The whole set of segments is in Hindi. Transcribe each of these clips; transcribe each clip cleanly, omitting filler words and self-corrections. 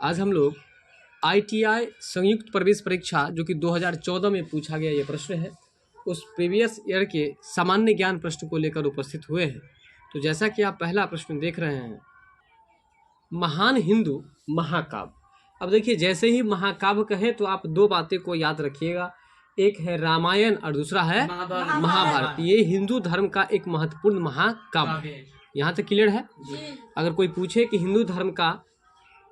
आज हम लोग ITI संयुक्त प्रवेश परीक्षा जो कि 2014 में पूछा गया ये प्रश्न है, उस प्रीवियस ईयर के सामान्य ज्ञान प्रश्न को लेकर उपस्थित हुए हैं। तो जैसा कि आप पहला प्रश्न देख रहे हैं, महान हिंदू महाकाव्य। अब देखिए, जैसे ही महाकाव्य कहे तो आप दो बातें को याद रखिएगा, एक है रामायण और दूसरा है महाभारत। ये हिंदू धर्म का एक महत्वपूर्ण महाकाव्य है। यहाँ तक क्लियर है? अगर कोई पूछे कि हिंदू धर्म का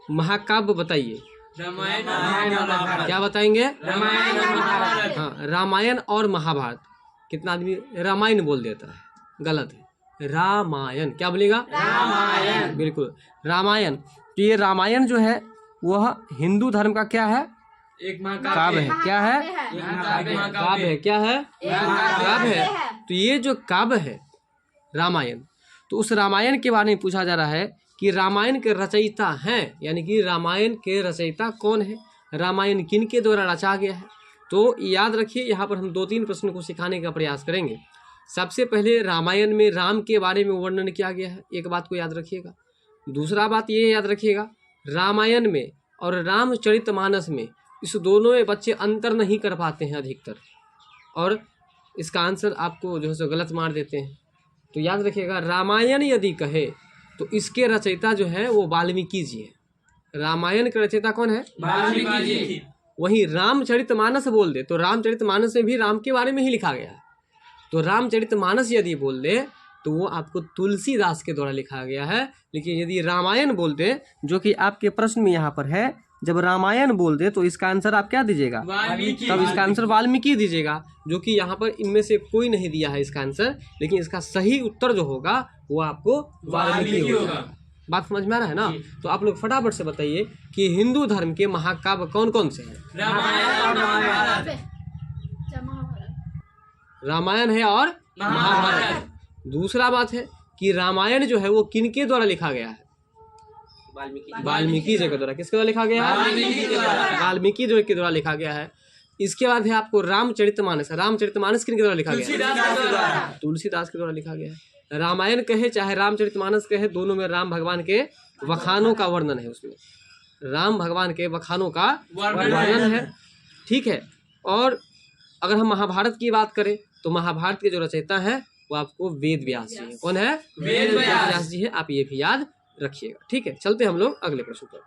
महाकाव्य बताइए, क्या बताएंगे? हाँ, रामायण और महाभारत। कितना आदमी रामायण बोल देता है, गलत है, रामायण। क्या बोलेगा? रामायण। बिल्कुल, रामायण। तो ये रामायण जो है वह हिंदू धर्म का क्या है? एक काव्य है। क्या है? काव्य है। क्या है? काव्य है। तो ये जो काव्य है रामायण, तो उस रामायण के बारे में पूछा जा रहा है कि रामायण के रचयिता हैं, यानी कि रामायण के रचयिता कौन है, रामायण किन के द्वारा रचा गया है। तो याद रखिए, यहाँ पर हम 2-3 प्रश्नों को सिखाने का प्रयास करेंगे। सबसे पहले रामायण में राम के बारे में वर्णन किया गया है, एक बात को याद रखिएगा। दूसरा बात ये याद रखिएगा, रामायण में और रामचरितमानस में, इस दोनों में बच्चे अंतर नहीं कर पाते हैं अधिकतर, और इसका आंसर आपको जो है सो गलत मार देते हैं। तो याद रखिएगा, रामायण यदि कहे तो इसके रचयिता जो है वो वाल्मीकि जी है। रामायण के रचयिता कौन है? वाल्मीकि जी। वहीं रामचरितमानस बोल दे तो रामचरितमानस में भी राम के बारे में ही लिखा गया है। तो रामचरितमानस यदि बोल दे तो वो आपको तुलसीदास के द्वारा लिखा गया है। लेकिन यदि रामायण बोल दे, जो कि आपके प्रश्न में यहाँ पर है, जब रामायण बोल दे तो इसका आंसर आप क्या दीजिएगा? तब इसका आंसर वाल्मीकि दीजिएगा, जो कि यहाँ पर इनमें से कोई नहीं दिया है इसका आंसर। लेकिन इसका सही उत्तर जो होगा वो आपको वाल्मीकि होगा। बात समझ में आ रहा है ना? तो आप लोग फटाफट से बताइए कि हिंदू धर्म के महाकाव्य कौन कौन से हैं? रामायण है और महाभारत। दूसरा बात है कि रामायण जो है वो किनके द्वारा लिखा गया है? वाल्मीकि जी के द्वारा। किसके द्वारा लिखा गया है? वाल्मीकि जी के द्वारा लिखा गया है। इसके बाद है आपको रामचरितमानस। रामचरितमानस किनके द्वारा लिखा गया है? तुलसीदास के द्वारा लिखा गया है। रामायण कहे चाहे रामचरितमानस कहे, दोनों में राम भगवान के वखानों का वर्णन है। उसमें राम भगवान के वखानों का वर्णन है, ठीक है। और अगर हम महाभारत की बात करें तो महाभारत के जो रचयिता है वो आपको वेद व्यास जी है। कौन है? वेद व्यास जी है। आप ये भी याद रखिएगा, ठीक है। चलते हम लोग अगले प्रश्न पर।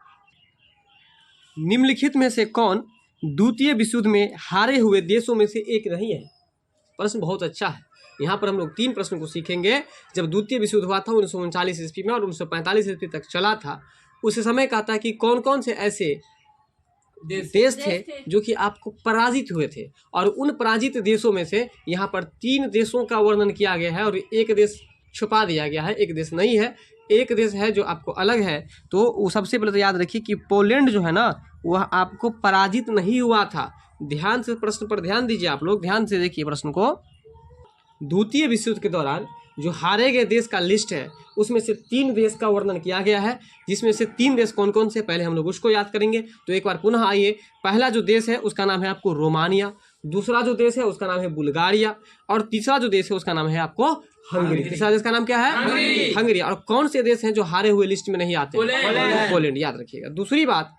निम्नलिखित में से कौन द्वितीय विश्व युद्ध में हारे हुए देशों में से एक नहीं है? प्रश्न बहुत अच्छा है। यहाँ पर हम लोग 3 प्रश्न को सीखेंगे। जब द्वितीय विश्व युद्ध हुआ था 1939 ईस्वी में और 1945 ईस्वी तक चला था, उस समय कहता है कि कौन कौन से ऐसे देश थे जो कि आपको पराजित हुए थे, और उन पराजित देशों में से यहाँ पर 3 देशों का वर्णन किया गया है और एक देश छुपा दिया गया है। एक देश नहीं है, एक देश है जो आपको अलग है। तो वो सबसे पहले तो याद रखिए कि पोलैंड जो है ना, वह आपको पराजित नहीं हुआ था। ध्यान से प्रश्न पर ध्यान दीजिए, आप लोग ध्यान से देखिए प्रश्न को। द्वितीय विश्व युद्ध के दौरान जो हारे गए देश का लिस्ट है, उसमें से 3 देश का वर्णन किया गया है, जिसमें से 3 देश कौन कौन से, पहले हम लोग उसको याद करेंगे। तो एक बार पुनः आइए। पहला जो देश है उसका नाम है आपको रोमानिया, दूसरा जो देश है उसका नाम है बुल्गारिया, और तीसरा जो देश है उसका नाम है आपको हंगरी। तीसरा देश का नाम क्या है? हंगरी। और कौन से देश हैं जो हारे हुए लिस्ट में नहीं आते? पोलैंड। याद रखिएगा। दूसरी बात,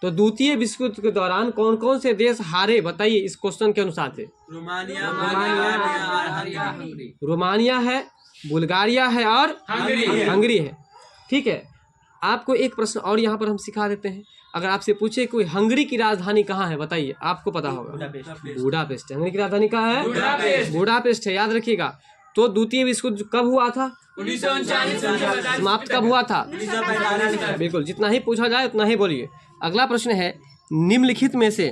तो द्वितीय विश्व युद्ध के दौरान कौन कौन से देश हारे, बताइए इस क्वेश्चन के अनुसार से। रोमानिया है, बुल्गारिया है और हंगरी है, ठीक है। आपको एक प्रश्न और यहाँ पर हम सिखा देते हैं। अगर आपसे पूछे कोई हंगरी की राजधानी कहाँ है, बताइए, आपको पता होगा। बुडापेस्ट। हंगरी की राजधानी कहाँ है? बुडापेस्ट है, याद रखिएगा। तो द्वितीय विश्व युद्ध कब हुआ था? 1939। समाप्त कब हुआ था? 1945। बिल्कुल, जितना ही पूछा जाए उतना ही बोलिए। अगला प्रश्न है, निम्नलिखित में से,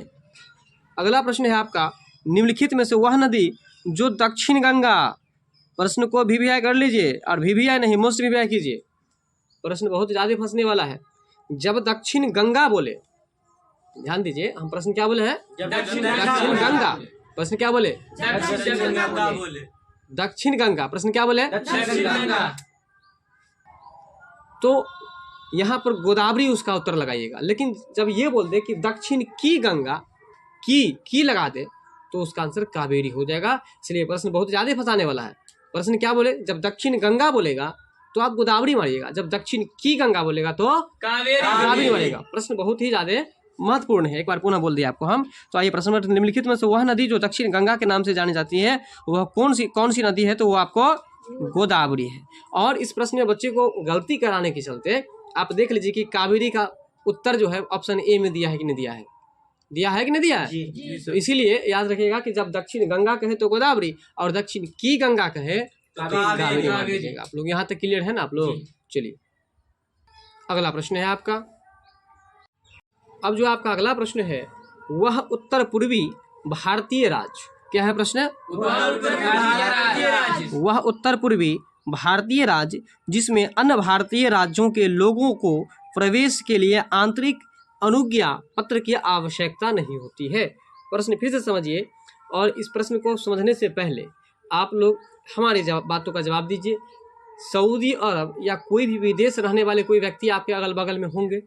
अगला प्रश्न है आपका, निम्नलिखित में से वह नदी जो दक्षिण गंगा, प्रश्न को VVI कर लीजिए, और VVI नहीं मोस्ट VVI कीजिए, प्रश्न बहुत ज़्यादा फंसने वाला है। जब दक्षिण गंगा बोले, ध्यान दीजिए, हम प्रश्न क्या बोले हैं? दक्षिण गंगा। प्रश्न क्या बोले? दक्षिण गंगा। प्रश्न क्या बोले? तो यहाँ पर गोदावरी उसका उत्तर लगाइएगा। लेकिन जब ये बोल दे कि दक्षिण की गंगा, की लगा दे, तो उसका आंसर कावेरी हो जाएगा। इसलिए प्रश्न बहुत ज़्यादा फंसाने वाला है। प्रश्न क्या बोले? जब दक्षिण गंगा बोलेगा तो आप गोदावरी मारिएगा, जब दक्षिण की गंगा बोलेगा तो कावेरी मारिएगा। प्रश्न बहुत ही ज्यादा महत्वपूर्ण है, एक बार पुनः बोल दिया आपको हम। तो आइए प्रश्न नंबर निम्नलिखित में से वह नदी जो दक्षिण गंगा के नाम से जानी जाती है वह कौन सी नदी है? तो वो आपको गोदावरी है। और इस प्रश्न में बच्चे को गलती कराने के चलते आप देख लीजिए कि कावेरी का उत्तर जो है ऑप्शन ए में दिया है कि नहीं दिया है, दिया है कि नहीं दिया है। तो इसीलिए याद रखिएगा कि जब दक्षिण गंगा कहे तो गोदावरी और दक्षिण की गंगा कहे कावेरी मान लीजिएगा। आप लोग यहाँ तक क्लियर है ना आप लोग? चलिए अगला प्रश्न है आपका। अब जो आपका अगला प्रश्न है वह उत्तर पूर्वी भारतीय राज्य, क्या है प्रश्न? वह उत्तर पूर्वी भारतीय राज्य जिसमें अन्य भारतीय राज्यों के लोगों को प्रवेश के लिए आंतरिक अनुज्ञा पत्र की आवश्यकता नहीं होती है। प्रश्न फिर से समझिए, और इस प्रश्न को समझने से पहले आप लोग हमारी बातों का जवाब दीजिए। सऊदी अरब या कोई भी विदेश रहने वाले कोई व्यक्ति आपके अगल बगल में होंगे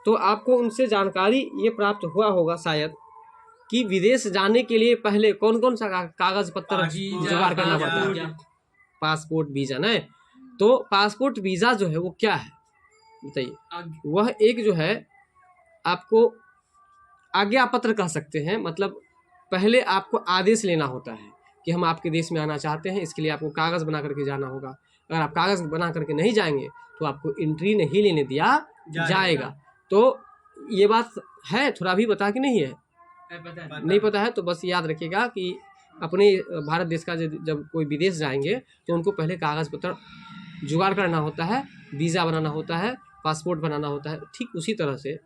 तो आपको उनसे जानकारी ये प्राप्त हुआ होगा शायद कि विदेश जाने के लिए पहले कौन कौन सा कागज पत्र जुगाड़ करना पड़ता है। पासपोर्ट वीजा ना, तो पासपोर्ट वीजा जो है वो क्या है बताइए? वह एक जो है आपको आज्ञा पत्र कह सकते हैं, मतलब पहले आपको आदेश लेना होता है कि हम आपके देश में आना चाहते हैं, इसके लिए आपको कागज़ बना करके जाना होगा। अगर आप कागज़ बना करके नहीं जाएंगे तो आपको एंट्री नहीं लेने दिया जाएगा। तो ये बात है, थोड़ा भी बता कि नहीं है? नहीं पता है तो बस याद रखिएगा कि अपने भारत देश का जब कोई विदेश जाएंगे तो उनको पहले कागज़ पत्र जुगाड़ करना होता है, वीज़ा बनाना होता है, पासपोर्ट बनाना होता है। ठीक उसी तरह से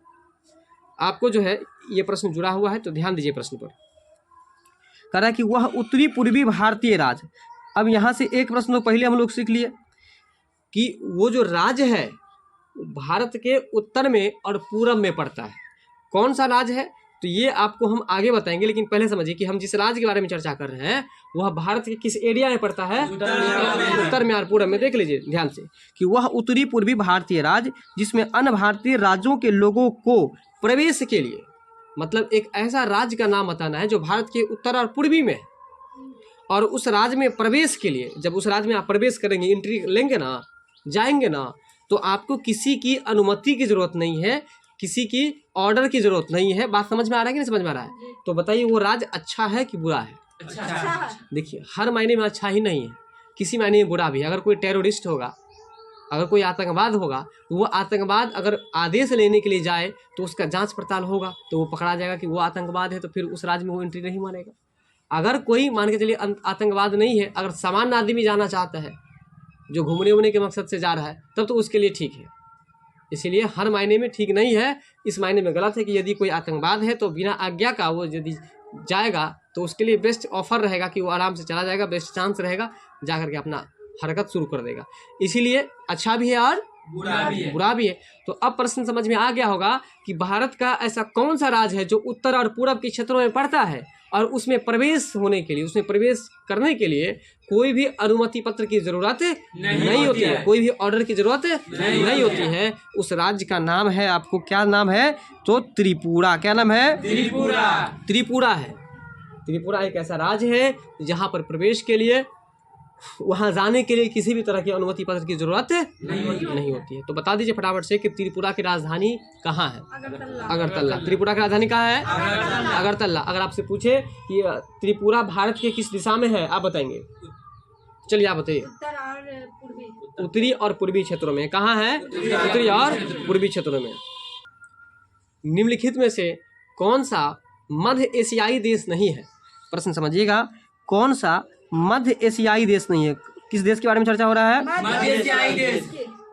आपको जो है ये प्रश्न जुड़ा हुआ है, तो ध्यान दीजिए प्रश्न पर। कह रहा है कि वह उत्तरी पूर्वी भारतीय राज्य। अब यहाँ से एक प्रश्न तो पहले हम लोग सीख लिए कि वो जो राज्य है भारत के उत्तर में और पूरब में पड़ता है। कौन सा राज्य है तो ये आपको हम आगे बताएंगे, लेकिन पहले समझिए कि हम जिस राज्य के बारे में चर्चा कर रहे हैं वह भारत के किस एरिया में पड़ता है? उत्तर में और पूरब में। देख लीजिए ध्यान से कि वह उत्तरी पूर्वी भारतीय राज्य जिसमें अन्य भारतीय राज्यों के लोगों को प्रवेश के लिए, मतलब एक ऐसा राज्य का नाम बताना है जो भारत के उत्तर और पूर्वी में है, और उस राज्य में प्रवेश के लिए जब उस राज्य में आप प्रवेश करेंगे, एंट्री लेंगे ना, जाएंगे ना, तो आपको किसी की अनुमति की जरूरत नहीं है, किसी की ऑर्डर की जरूरत नहीं है। बात समझ में आ रहा है कि नहीं समझ में आ रहा है? तो बताइए वो राज्य अच्छा है कि बुरा है? अच्छा। देखिए हर मायने में अच्छा ही नहीं है, किसी मायने में बुरा भी है। अगर कोई टेररिस्ट होगा, अगर कोई आतंकवाद होगा, तो वो आतंकवाद अगर आदेश लेने के लिए जाए तो उसका जांच पड़ताल होगा, तो वो पकड़ा जाएगा कि वो आतंकवाद है, तो फिर उस राज्य में वो एंट्री नहीं मानेगा। अगर कोई मान के चलिए आतंकवाद नहीं है, अगर सामान्य आदमी जाना चाहता है जो घूमने वूमने के मकसद से जा रहा है, तब तो उसके लिए ठीक है। इसीलिए हर मायने में ठीक नहीं है, इस मायने में गलत है कि यदि कोई आतंकवाद है तो बिना आज्ञा का वो यदि जाएगा तो उसके लिए बेस्ट ऑफर रहेगा कि वो आराम से चला जाएगा, बेस्ट चांस रहेगा, जा करके अपना हरकत शुरू कर देगा। इसीलिए अच्छा भी है और बुरा भी है। तो अब प्रश्न समझ में आ गया होगा कि भारत का ऐसा कौन सा राज्य है जो उत्तर और पूरब के क्षेत्रों में पड़ता है और उसमें प्रवेश होने के लिए, उसमें प्रवेश करने के लिए कोई भी अनुमति पत्र की जरूरत नहीं होती है, कोई भी ऑर्डर की जरूरत नहीं होती है। उस राज्य का नाम है, आपको क्या नाम है? तो त्रिपुरा। क्या नाम है? त्रिपुरा है। त्रिपुरा एक ऐसा राज्य है जहाँ पर प्रवेश के लिए, वहाँ जाने के लिए किसी भी तरह की अनुमति पत्र की जरूरत नहीं होती है। तो बता दीजिए फटाफट से कि त्रिपुरा की राजधानी कहाँ है? अगरतला। त्रिपुरा की राजधानी कहाँ है? अगरतला। अगर आपसे पूछे कि त्रिपुरा भारत के किस दिशा में है, आप बताएंगे? चलिए आप बताइए। उत्तरी और पूर्वी क्षेत्रों में। कहाँ है? उत्तरी और पूर्वी क्षेत्रों में। निम्नलिखित में से कौन सा मध्य एशियाई देश नहीं है? प्रश्न समझिएगा, कौन सा मध्य एशियाई देश नहीं है? किस देश के बारे में चर्चा हो रहा है? मध्य एशियाई देश।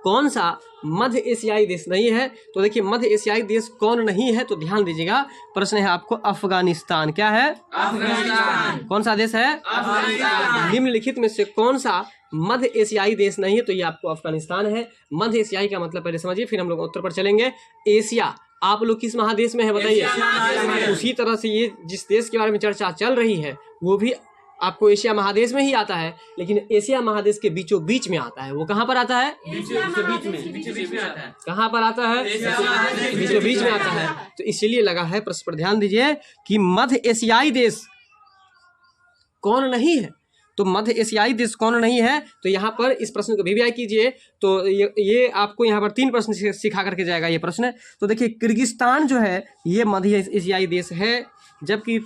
कौन सा मध्य एशियाई देश नहीं है? तो देखिए मध्य एशियाई देश कौन नहीं है, तो ध्यान दीजिएगा। प्रश्न है आपको अफगानिस्तान। क्या है? अफगानिस्तान। कौन सा देश है? अफगानिस्तान। निम्नलिखित में से कौन सा मध्य एशियाई देश नहीं है? तो ये आपको अफगानिस्तान है। मध्य एशियाई का मतलब पहले समझिए, फिर हम लोग उत्तर पर चलेंगे। एशिया आप लोग किस महादेश में है बताइए? उसी तरह से ये जिस देश के बारे में चर्चा चल रही है वो भी आपको एशिया महादेश में ही आता है, लेकिन एशिया महादेश के बीचों बीच में आता है। वो कहाँ पर आता है? बीच में आता है। कहाँ पर आता है? बीचों बीच में आता है। तो इसीलिए लगा है, प्रश्न पर ध्यान दीजिए कि मध्य एशियाई देश कौन नहीं है। तो मध्य एशियाई देश कौन नहीं है? तो यहाँ पर इस प्रश्न को वीवीआई कीजिए तो ये आपको यहाँ पर 3 प्रश्न सिखा करके जाएगा ये प्रश्न। तो देखिए किर्गिस्तान जो है ये मध्य एशियाई देश है, जबकि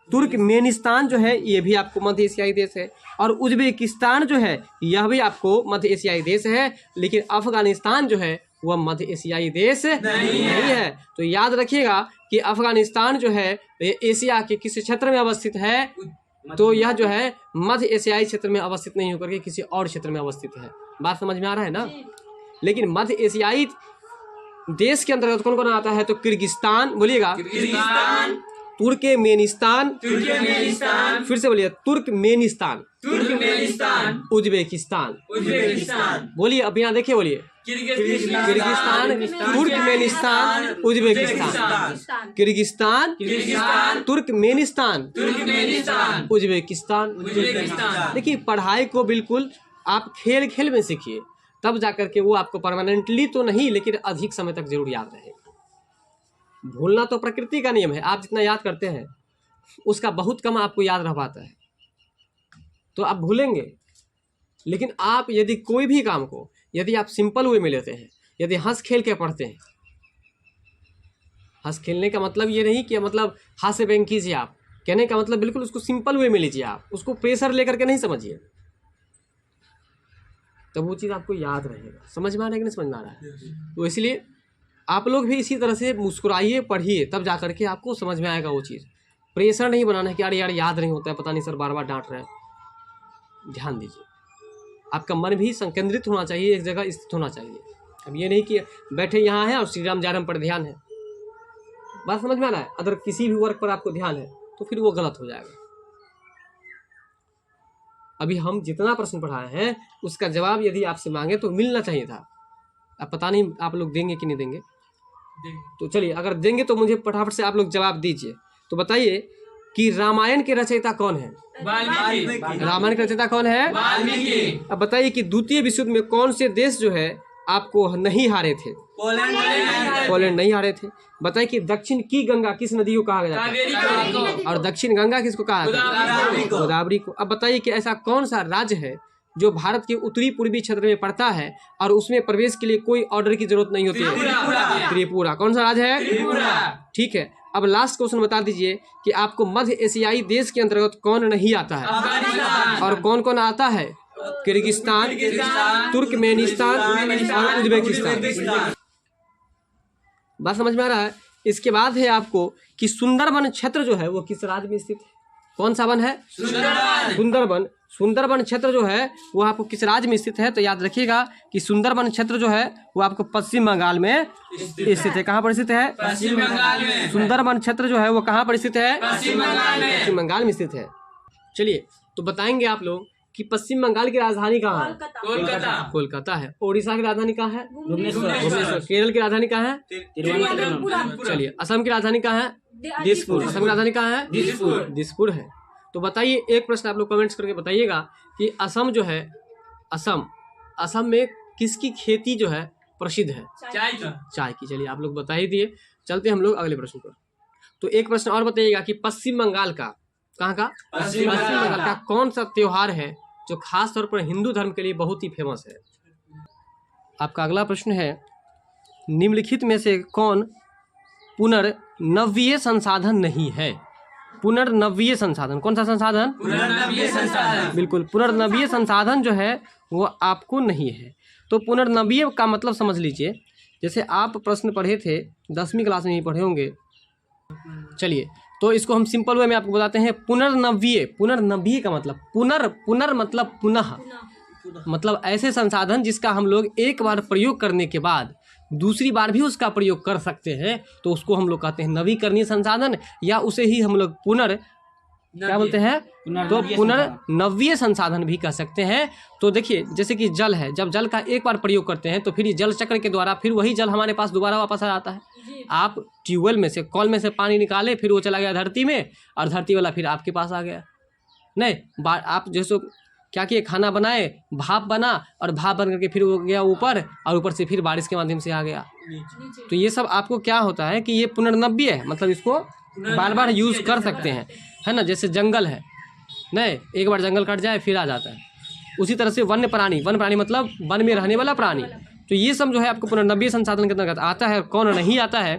तुर्कमेनिस्तान जो है ये भी आपको मध्य एशियाई देश है, और उज्बेकिस्तान जो है यह भी आपको मध्य एशियाई देश है। लेकिन अफगानिस्तान जो है वह मध्य एशियाई देश नहीं है। तो याद रखिएगा कि अफगानिस्तान जो है ये एशिया के किस क्षेत्र में अवस्थित है? तो यह जो है मध्य एशियाई क्षेत्र में अवस्थित नहीं होकर के किसी और क्षेत्र में अवस्थित है। बात समझ में आ रहा है ना? लेकिन मध्य एशियाई देश के अंतर्गत कौन कौन आता है? तो किर्गिस्तान, बोलिएगा तुर्कमेनिस्तान, फिर से बोलिए तुर्कमेनिस्तान, उज्बेकिस्तान, बोलिए अब यहाँ देखिए, बोलिए Kyrgyzstan, Turkmenistan, Uzbekistan, Kyrgyzstan, Turkmenistan, Uzbekistan. देखिए पढ़ाई को बिल्कुल आप खेल खेल में सीखिए, तब जाकर के वो आपको परमानेंटली तो नहीं लेकिन अधिक समय तक जरूर याद रहेगा। भूलना तो प्रकृति का नियम है, आप जितना याद करते हैं उसका बहुत कम आपको याद रह पाता है, तो आप भूलेंगे। लेकिन आप यदि कोई भी काम को यदि आप सिंपल वे में लेते हैं, यदि हंस खेल के पढ़ते हैं, हंस खेलने का मतलब ये नहीं कि मतलब हाथ से बैंक कीजिए, आप कहने का मतलब बिल्कुल उसको सिंपल वे में लीजिए, आप उसको प्रेशर लेकर के नहीं समझिए, तब वो चीज़ आपको याद रहेगा। समझ में आ रहा है कि नहीं समझ में आ रहा है? तो इसलिए आप लोग भी इसी तरह से मुस्कुराइए, पढ़िए, तब जा करके आपको समझ में आएगा वो चीज़। प्रेशर नहीं बनाना है कि यार याद नहीं होता है, पता नहीं सर बार बार डांट रहे हैं। ध्यान दीजिए, आपका मन भी संकेंद्रित होना चाहिए, एक जगह स्थित होना चाहिए। अब ये नहीं कि बैठे यहाँ है और श्री राम जय राम पर ध्यान है। बात समझ में आ रहा है? अगर किसी भी वर्क पर आपको ध्यान है तो फिर वो गलत हो जाएगा। अभी हम जितना प्रश्न पढ़ाए हैं उसका जवाब यदि आपसे मांगे तो मिलना चाहिए था। अब पता नहीं आप लोग देंगे कि नहीं देंगे। तो चलिए, अगर देंगे तो मुझे फटाफट से आप लोग जवाब दीजिए। तो बताइए कि रामायण के रचयिता कौन है? रामायण के रचयिता कौन है? अब बताइए कि द्वितीय विश्व युद्ध में कौन से देश जो है आपको नहीं हारे थे? पोलैंड नहीं हारे थे। बताइए कि दक्षिण की गंगा किस नदी को कहा जाता है? और दक्षिण गंगा किसको कहा जाता है? गोदावरी को। अब बताइए कि ऐसा कौन सा राज्य है जो भारत के उत्तरी पूर्वी क्षेत्र में पड़ता है और उसमें प्रवेश के लिए कोई ऑर्डर की जरूरत नहीं होती है? त्रिपुरा। कौन सा राज्य है? ठीक है। अब लास्ट क्वेश्चन बता दीजिए कि आपको मध्य एशियाई देश के अंतर्गत कौन नहीं आता है और कौन कौन आता है? किर्गिस्तान, तुर्कमेनिस्तान और उज्बेकिस्तान। बात समझ में आ रहा है? इसके बाद है आपको कि सुंदरबन क्षेत्र जो है वो किस राज्य में स्थित है? कौन सा वन है? सुंदरबन। सुंदरबन क्षेत्र जो है वो आपको किस राज्य में स्थित है? तो याद रखिएगा कि सुंदरबन क्षेत्र जो है वो आपको पश्चिम बंगाल में स्थित है। कहाँ पर स्थित है? पश्चिम बंगाल में। सुंदरबन क्षेत्र जो है वो कहाँ पर स्थित है? पश्चिम बंगाल में। पश्चिम बंगाल में स्थित है। चलिए, तो बताएंगे आप लोग कि पश्चिम बंगाल की राजधानी कहाँ है? कोलकाता है। ओडिशा की राजधानी कहाँ है? भुवनेश्वर। केरल की राजधानी कहाँ है? तिरुवनंतपुरम। चलिए, असम की राजधानी कहाँ है? दिसपुर। असम की राजधानी कहाँ है? दिसपुर है। तो बताइए, एक प्रश्न आप लोग कमेंट्स करके बताइएगा कि असम जो है, असम में किसकी खेती जो है प्रसिद्ध है? चाय की। चलिए, आप लोग बता ही दिए। चलते हम लोग अगले प्रश्न पर। तो एक प्रश्न और बताइएगा कि पश्चिम बंगाल का, कहाँ का? पश्चिम बंगाल का कौन सा त्योहार है जो खास तौर पर हिंदू धर्म के लिए बहुत ही फेमस है? आपका अगला प्रश्न है, निम्नलिखित में से कौन पुनर्नवीय संसाधन नहीं है? पुनर्नवीय संसाधन, कौन सा संसाधन? पुनर्नवीय संसाधन। बिल्कुल, पुनर्नवीय संसाधन जो है वो आपको नहीं है। तो पुनर्नवीय का मतलब समझ लीजिए, जैसे आप प्रश्न पढ़े थे 10वीं क्लास में ही पढ़े होंगे। चलिए, तो इसको हम सिंपल वे में आपको बताते हैं। पुनर्नवीय, पुनर्नवीय का मतलब पुनर मतलब पुनः, मतलब ऐसे संसाधन जिसका हम लोग एक बार प्रयोग करने के बाद दूसरी बार भी उसका प्रयोग कर सकते हैं, तो उसको हम लोग कहते हैं नवीकरणीय संसाधन, या उसे ही हम लोग क्या बोलते हैं? तो पुनर्नवीय संसाधन भी कह सकते हैं। तो देखिए, जैसे कि जल है, जब जल का एक बार प्रयोग करते हैं तो फिर जल चक्र के द्वारा फिर वही जल हमारे पास दोबारा वापस आ जाता है। आप ट्यूबवेल में से, कॉल में से पानी निकाले, फिर वो चला गया धरती में और धरती वाला फिर आपके पास आ गया। नहीं, आप जैसे क्या किए, खाना बनाए, भाप बना और भाप बन करके फिर वो गया ऊपर और ऊपर से फिर बारिश के माध्यम से आ गया। तो ये सब आपको क्या होता है कि ये पुनर्नवीय है, मतलब इसको बार बार यूज कर सकते हैं, है ना। जैसे जंगल है, नहीं, एक बार जंगल कट जाए फिर आ जाता है। उसी तरह से वन्य प्राणी मतलब वन में रहने वाला प्राणी। तो ये सब जो है आपको पुनर्नवीय संसाधन के अंतर्गत आता है। कौन नहीं आता है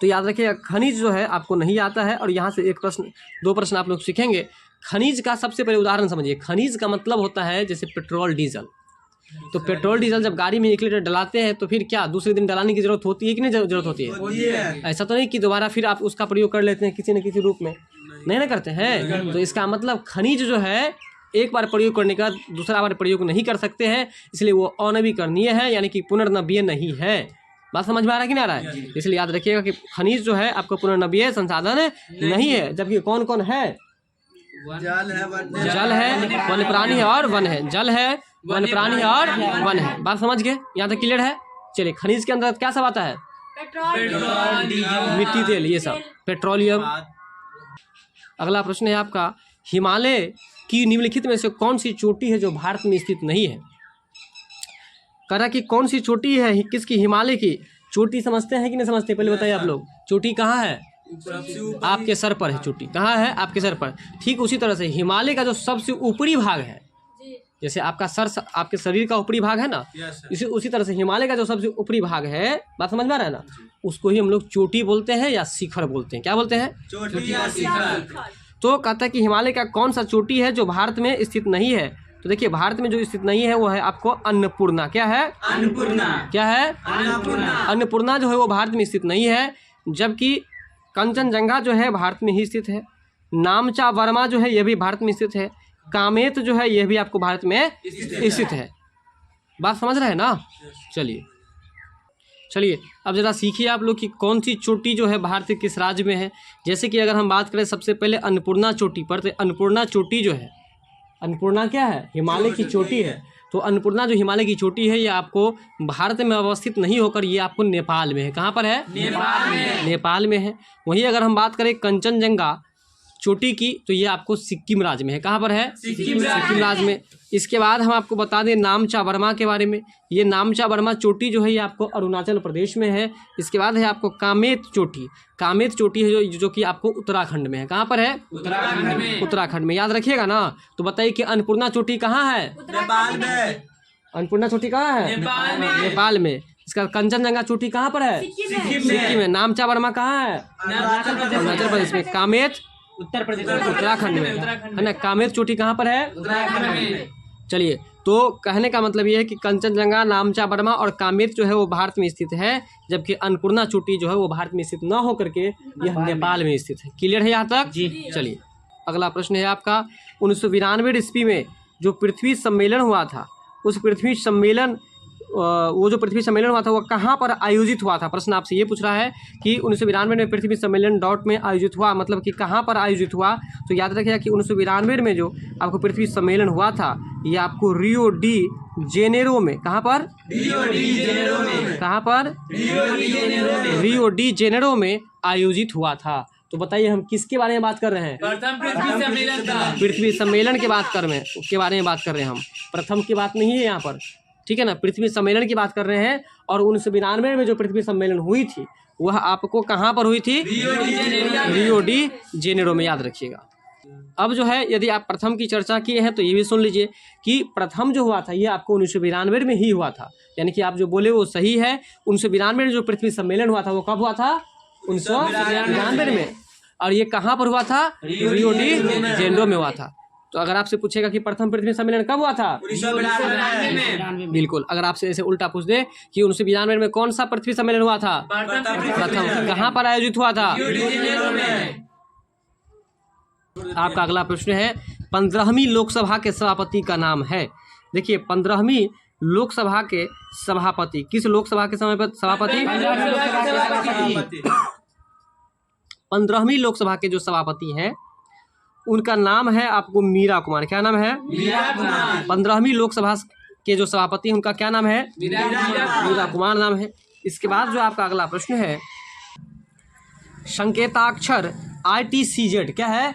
तो याद रखिएगा, खनिज जो है आपको नहीं आता है। और यहाँ से एक प्रश्न, दो प्रश्न आप लोग सीखेंगे। खनिज का सबसे पहले उदाहरण समझिए। खनिज का मतलब होता है जैसे पेट्रोल डीजल। तो पेट्रोल डीजल जब गाड़ी में 1 लीटर डलाते हैं तो फिर क्या दूसरे दिन डलाने की जरूरत होती है कि नहीं जरूरत होती है? ऐसा तो नहीं कि दोबारा फिर आप उसका प्रयोग कर लेते हैं किसी न किसी रूप में, नहीं ना करते हैं। तो इसका मतलब खनिज जो है एक बार प्रयोग करने का दूसरा बार प्रयोग नहीं कर सकते हैं, इसलिए वो अनवीकरणीय है, यानी कि पुनर्नवीय नहीं है। बात समझ में आ रहा है कि नहीं आ रहा है? इसलिए याद रखिएगा कि खनिज जो है आपको पुनर्नवीय संसाधन नहीं है। जबकि कौन कौन है? जल है, वन्य प्राणी है और वन है। जल है, वन्य प्राणी है और वन है। बात समझ गए? यहाँ तक क्लियर है? चलिए, खनिज के अंदर क्या सब आता है? पेट्रोल, मिट्टी, तेल, ये सब पेट्रोलियम। अगला प्रश्न है आपका, हिमालय की निम्नलिखित में से कौन सी चोटी है जो भारत में स्थित नहीं है? कह रहा कि कौन सी चोटी है, किसकी? हिमालय की। चोटी समझते हैं कि नहीं समझते? पहले बताइए आप लोग। चोटी कहाँ है? आपके सर पर है चोटी। कहाँ है? आपके सर पर। ठीक उसी तरह से हिमालय का जो सबसे ऊपरी भाग है, जैसे आपका सर आपके शरीर का ऊपरी भाग है ना, उसी तरह से हिमालय का जो सबसे ऊपरी भाग है, बात समझ में आ रहा है ना, उसको ही हम लोग चोटी बोलते हैं या शिखर बोलते हैं। क्या बोलते हैं? चोटी या शिखर। तो कहता है कि हिमालय का कौन सा चोटी है जो भारत में स्थित नहीं है? तो देखिए, भारत में जो स्थित नहीं है वो है आपको अन्नपूर्णा। क्या है? अन्नपूर्णा। क्या है? अन्नपूर्णा। अन्नपूर्णा जो है वो भारत में स्थित नहीं है। जबकि कंचनजंगा जो है भारत में ही स्थित है। नामचा वर्मा जो है यह भी भारत में स्थित है। कामेत जो है यह भी आपको भारत में स्थित है। बात समझ रहे हैं ना? चलिए अब जरा सीखिए आप लोग कि कौन सी चोटी जो है भारत के किस राज्य में है। जैसे कि अगर हम बात करें सबसे पहले अन्नपूर्णा चोटी पर, तो अन्नपूर्णा चोटी जो है, अन्नपूर्णा क्या है? हिमालय की चोटी है। तो अन्नपूर्णा जो हिमालय की चोटी है ये आपको भारत में अवस्थित नहीं होकर ये आपको नेपाल में है। कहाँ पर है? नेपाल में है। वहीं अगर हम बात करें कंचनजंगा चोटी की, तो ये आपको सिक्किम राज्य में है। कहाँ पर है? सिक्किम राज्य में। इसके बाद हम आपको बता दें नामचा वर्मा के बारे में। ये नामचा वर्मा चोटी जो है ये आपको अरुणाचल प्रदेश में है। इसके बाद है आपको कामेत चोटी। कामेत चोटी है जो कि आपको उत्तराखंड में है। कहाँ पर है? उत्तराखंड में। याद रखिएगा ना। तो बताइए कि अन्नपूर्णा चोटी कहाँ है? नेपाल में। अन्नपूर्णा चोटी कहाँ है? नेपाल में। इसका कंचनजंगा चोटी कहाँ पर है? सिक्किम में। नामचा वर्मा कहाँ है? अरुणाचल प्रदेश में। कामेत उत्तर प्रदेश, उत्तराखंड में है ना। कामेत चोटी कहाँ पर है? उत्तराखंड में। चलिए, तो कहने का मतलब ये है कि कंचनजंगा, नामचा वर्मा और कामेत जो है वो भारत में स्थित है, जबकि अन्नपूर्णा चोटी जो है वो भारत में स्थित न होकर के यह नेपाल में स्थित है। क्लियर है यहाँ तक? चलिए, अगला प्रश्न है आपका, 1992 ईस्वी में जो पृथ्वी सम्मेलन हुआ था, उस पृथ्वी सम्मेलन वो जो पृथ्वी सम्मेलन हुआ था वो कहाँ पर आयोजित हुआ था? प्रश्न आपसे ये पूछ रहा है कि 1992 में पृथ्वी सम्मेलन डॉट में आयोजित हुआ, मतलब कि कहाँ पर आयोजित हुआ? तो याद रखिएगा कि 1992 में जो आपको पृथ्वी सम्मेलन हुआ था ये आपको रियो डी जेनेरो में। कहाँ पर? रियो डी जेनेरो में। कहाँ पर? रियो डी जेनेरो में आयोजित हुआ था। तो बताइए हम किसके बारे में बात कर रहे हैं? प्रथम पृथ्वी सम्मेलन का। पृथ्वी सम्मेलन के बात कर रहे हैं, उसके बारे में बात कर रहे हैं हम। प्रथम की बात नहीं है यहाँ पर, ठीक है ना। पृथ्वी सम्मेलन की बात कर रहे हैं। और 1992 में जो पृथ्वी सम्मेलन हुई थी वह आपको कहाँ पर हुई थी? रियो डी जेनेरो में। याद रखिएगा। अब जो है यदि आप प्रथम की चर्चा किए हैं तो ये भी सुन लीजिए कि प्रथम जो हुआ था ये आपको 1992 में ही हुआ था, यानी कि आप जो बोले वो सही है। 1992 में जो पृथ्वी सम्मेलन हुआ था वो कब हुआ था? 1992 में। और ये कहाँ पर हुआ था? रियो डी जेनेरो में हुआ था। तो अगर आपसे पूछेगा कि प्रथम पृथ्वी सम्मेलन कब हुआ था? 1992 में। बिल्कुल। अगर आपसे ऐसे उल्टा पूछ दे कि 1992 में कौन सा पृथ्वी सम्मेलन हुआ था? प्रथम। कहाँ पर आयोजित हुआ था? आपका अगला प्रश्न है, 15वीं लोकसभा के सभापति का नाम है। देखिए, 15वीं लोकसभा के सभापति, किस लोकसभा के सभापति? 15वीं लोकसभा के जो सभापति हैं उनका नाम है आपको मीरा कुमार। क्या नाम है? मीरा कुमार। 15वीं लोकसभा के जो सभापति हैं उनका क्या नाम है? मीरा कुमार नाम है। इसके बाद जो आपका अगला प्रश्न है, संकेताक्षर ITCZ क्या है?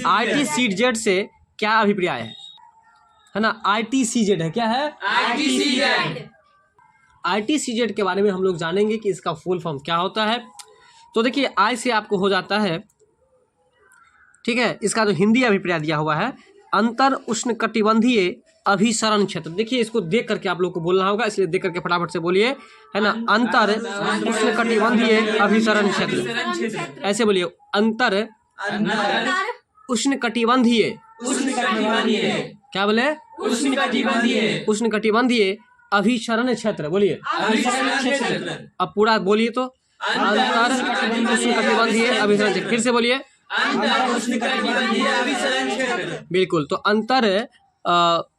ITCZ से क्या अभिप्राय है ना? ITCZ है। क्या है? ITCZ के बारे में हम लोग जानेंगे कि इसका फुल फॉर्म क्या होता है। तो देखिए, आई से आपको हो जाता है ठीक है। इसका जो हिंदी अभिप्राय दिया हुआ है, अंतर उष्णकटिबंधीय अभिसरण क्षेत्र। देखिए इसको देख करके आप लोग को बोलना होगा, इसलिए देख करके फटाफट से बोलिए, है ना। अंतर उष्णकटिबंधीय अभिसरण क्षेत्र, ऐसे बोलिए, अंतर उष्णकटिबंधीय, क्या बोले, उष्णकटिबंधीय अभिसरण क्षेत्र, बोलिए। अब पूरा बोलिए तो, अंतर उष्णकटिबंधीय अभिसरण क्षेत्र, फिर से बोलिए, बिल्कुल। तो अंतर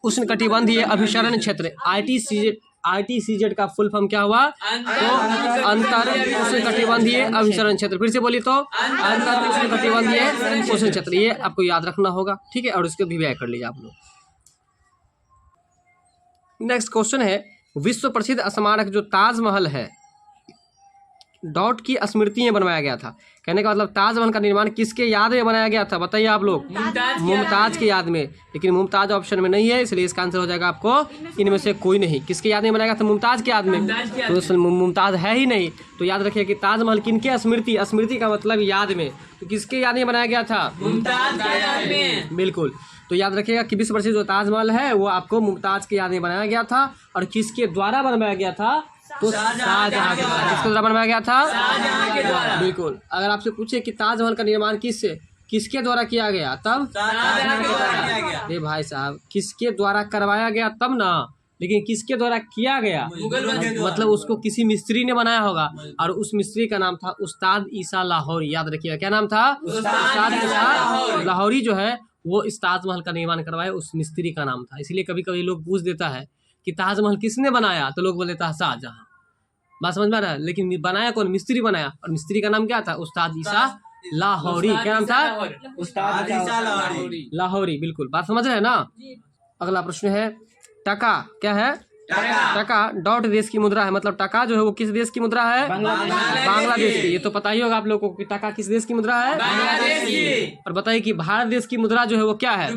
उष्णकटिबंधीय अभिसरण क्षेत्र, ITCZ का फुल फॉर्म क्या हुआ, तो अंतर उष्णकटिबंधीय अभिसरण क्षेत्र। फिर से बोलिए तो, अंतर उष्णकटिबंधीय अभिसरण क्षेत्र, ये आपको याद रखना होगा, ठीक है। और इसको भी व्याख्या कर लीजिए आप लोग। नेक्स्ट क्वेश्चन है, विश्व प्रसिद्ध स्मारक जो ताजमहल है, डॉट की स्मृति में बनवाया गया था। कहने का मतलब ताजमहल का निर्माण किसके याद में बनाया गया था, बताइए आप लोग। मुमताज के याद में, लेकिन मुमताज ऑप्शन में नहीं है, इसलिए इसका आंसर हो जाएगा आपको इनमें से कोई नहीं। किसके याद में बनाया गया था, मुमताज के याद में, तो मुमताज है ही नहीं। तो याद रखिए कि ताजमहल किनके स्मृति, स्मृति का मतलब याद में, तो किसके याद में बनाया गया था, मुमताज के याद में, बिल्कुल। तो याद रखिएगा कि विश्व प्रसिद्ध जो ताजमहल है वो आपको मुमताज के याद में बनाया गया था। और किसके द्वारा बनवाया गया था, तो शाहजहां के द्वारा। किसके द्वारा बनवाया गया था, शाहजहां के द्वारा, बिल्कुल। अगर आपसे पूछे कि ताजमहल का निर्माण किसके द्वारा किया गया, तब शाहजहां के द्वारा। अरे भाई साहब, किसके द्वारा करवाया गया तब ना, लेकिन किसके द्वारा किया गया, मतलब उसको किसी मिस्त्री ने बनाया होगा, और उस मिस्त्री का नाम था उस्ताद ईसा लाहौरी। याद रखिएगा, क्या नाम था, उस्ताद ईसा लाहौरी जो है वो इस ताजमहल का निर्माण करवाया, उस मिस्त्री का नाम था। इसलिए कभी कभी लोग पूछ देता है कि ताजमहल किसने बनाया, तो लोग बोल देता है शाहजहां। बात समझ में आ रहा है, लेकिन बनाया कौन, मिस्त्री बनाया, और मिस्त्री का नाम क्या था, उस्ताद ईसा लाहौरी। क्या नाम था, उस्ताद ईसा लाहौरी, बिल्कुल। बात समझ रहे हैं ना। अगला प्रश्न है, टका क्या है, टका डॉट देश की मुद्रा है, मतलब टका जो है वो किस देश की मुद्रा है, बांग्लादेश की। ये तो पता ही होगा आप लोगों को कि टका किस देश की मुद्रा है, बांग्लादेश की। और बताइए कि भारत देश की मुद्रा जो है वो क्या है,